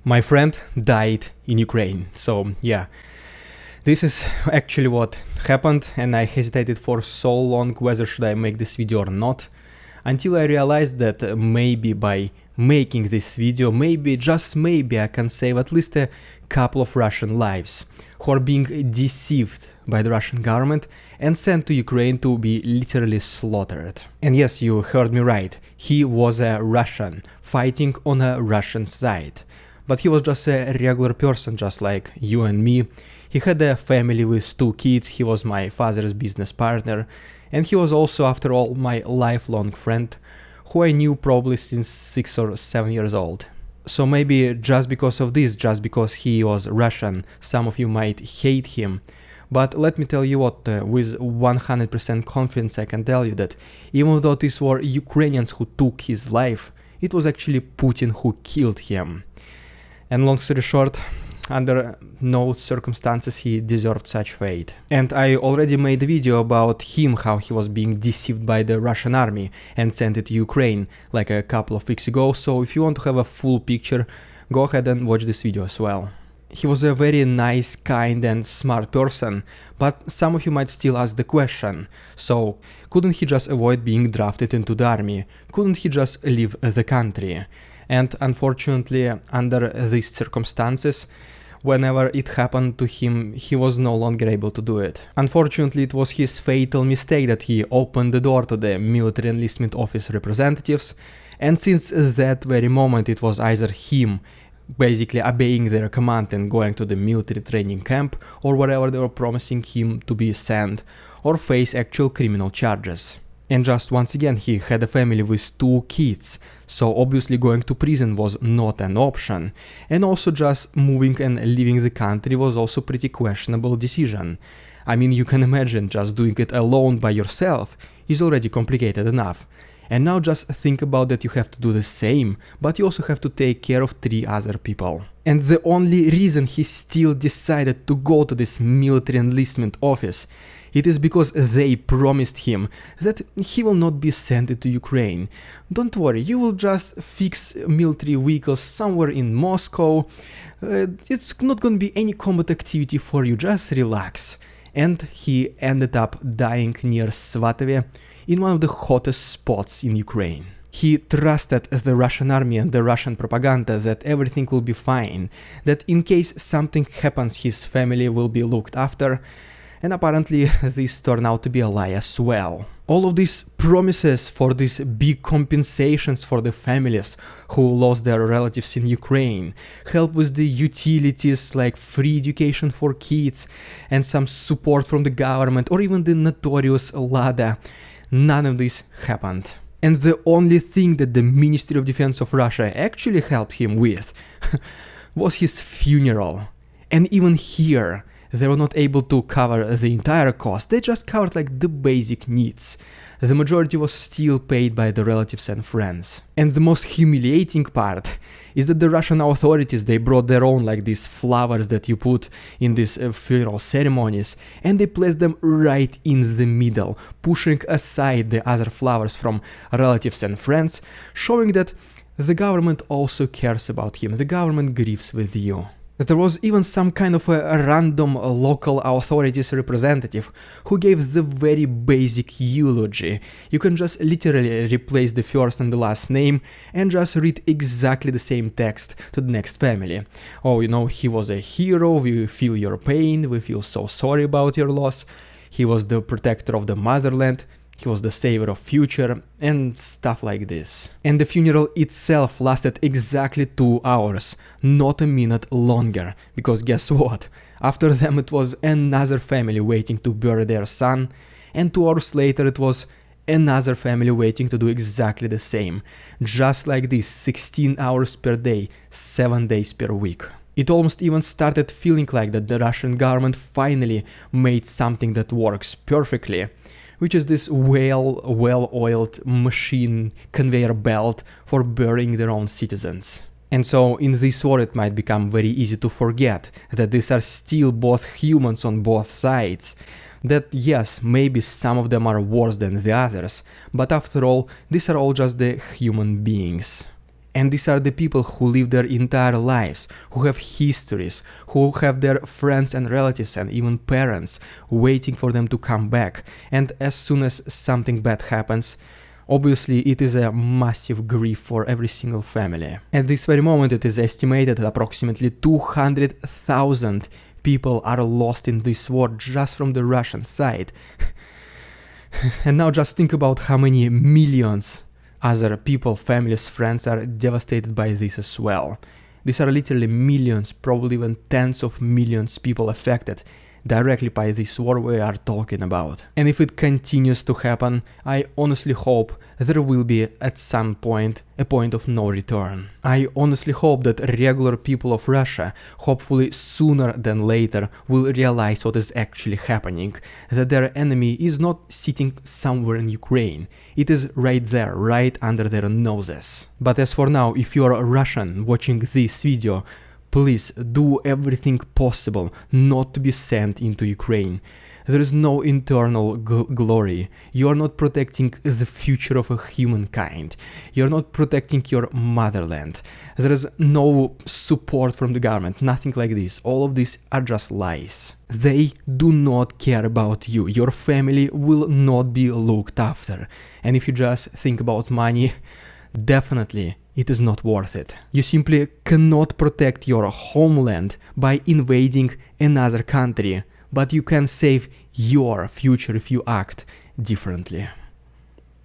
My friend died in Ukraine. So yeah, this is actually what happened, and I hesitated for so long whether should I make this video or not, until I realized that maybe by making this video, maybe, just maybe, I can save at least a couple of Russian lives who are being deceived by the Russian government and sent to Ukraine to be literally slaughtered. And yes, you heard me right, he was a Russian, fighting on a Russian side. But he was just a regular person, just like you and me. He had a family with 2 kids, he was my father's business partner, and he was also, after all, my lifelong friend, who I knew probably since 6 or 7 years old. So maybe just because of this, just because he was Russian, some of you might hate him. But let me tell you what, with 100% confidence I can tell you that even though these were Ukrainians who took his life, it was actually Putin who killed him. And long story short, under no circumstances he deserved such fate. And I already made a video about him, how he was being deceived by the Russian army and sent it to Ukraine like a couple of weeks ago, so if you want to have a full picture, go ahead and watch this video as well. He was a very nice, kind and smart person, but some of you might still ask the question, so couldn't he just avoid being drafted into the army? Couldn't he just leave the country? And unfortunately, under these circumstances, whenever it happened to him, he was no longer able to do it. Unfortunately, it was his fatal mistake that he opened the door to the military enlistment office representatives, and since that very moment it was either him basically obeying their command and going to the military training camp or wherever they were promising him to be sent, or face actual criminal charges. And just once again, he had a family with 2 kids, so obviously going to prison was not an option, and also just moving and leaving the country was also pretty questionable decision. I mean, you can imagine just doing it alone by yourself is already complicated enough. And now just think about that you have to do the same, but you also have to take care of 3 other people. And the only reason he still decided to go to this military enlistment office, it is because they promised him that he will not be sent to Ukraine. Don't worry, you will just fix military vehicles somewhere in Moscow. It's not gonna be any combat activity for you, just relax. And he ended up dying near Svatove, in one of the hottest spots in Ukraine. He trusted the Russian army and the Russian propaganda that everything will be fine, that in case something happens his family will be looked after, and apparently this turned out to be a lie as well. All of these promises for these big compensations for the families who lost their relatives in Ukraine, help with the utilities like free education for kids and some support from the government or even the notorious Lada, none of this happened. And the only thing that the Ministry of Defense of Russia actually helped him with was his funeral. And even here, they were not able to cover the entire cost, they just covered like the basic needs. The majority was still paid by the relatives and friends. And the most humiliating part is that the Russian authorities, they brought their own like these flowers that you put in these funeral ceremonies, and they placed them right in the middle, pushing aside the other flowers from relatives and friends, showing that the government also cares about him, the government grieves with you. That there was even some kind of a random local authorities representative who gave the very basic eulogy. You can just literally replace the first and the last name and just read exactly the same text to the next family. Oh, you know, he was a hero, we feel your pain, we feel so sorry about your loss, he was the protector of the motherland, he was the savior of future, and stuff like this. And the funeral itself lasted exactly 2 hours, not a minute longer, because guess what? After them it was another family waiting to bury their son, and 2 hours later it was another family waiting to do exactly the same. Just like this, 16 hours per day, 7 days per week. It almost even started feeling like that the Russian government finally made something that works perfectly, which is this well-oiled machine conveyor belt for burying their own citizens. And so in this war it might become very easy to forget that these are still both humans on both sides, that yes, maybe some of them are worse than the others, but after all, these are all just the human beings. And these are the people who live their entire lives, who have histories, who have their friends and relatives and even parents waiting for them to come back. And as soon as something bad happens, obviously it is a massive grief for every single family. At this very moment it is estimated that approximately 200,000 people are lost in this war just from the Russian side. And now just think about how many millions other people, families, friends are devastated by this as well. These are literally millions, probably even tens of millions people affected directly by this war we are talking about. And if it continues to happen, I honestly hope there will be at some point a point of no return. I honestly hope that regular people of Russia, hopefully sooner than later, will realize what is actually happening, that their enemy is not sitting somewhere in Ukraine, it is right there, right under their noses. But as for now, if you are a Russian watching this video, please do everything possible not to be sent into Ukraine. There is no internal glory. You are not protecting the future of humankind. You are not protecting your motherland. There is no support from the government, nothing like this. All of these are just lies. They do not care about you. Your family will not be looked after. And if you just think about money, definitely it is not worth it. You simply cannot protect your homeland by invading another country, but you can save your future if you act differently.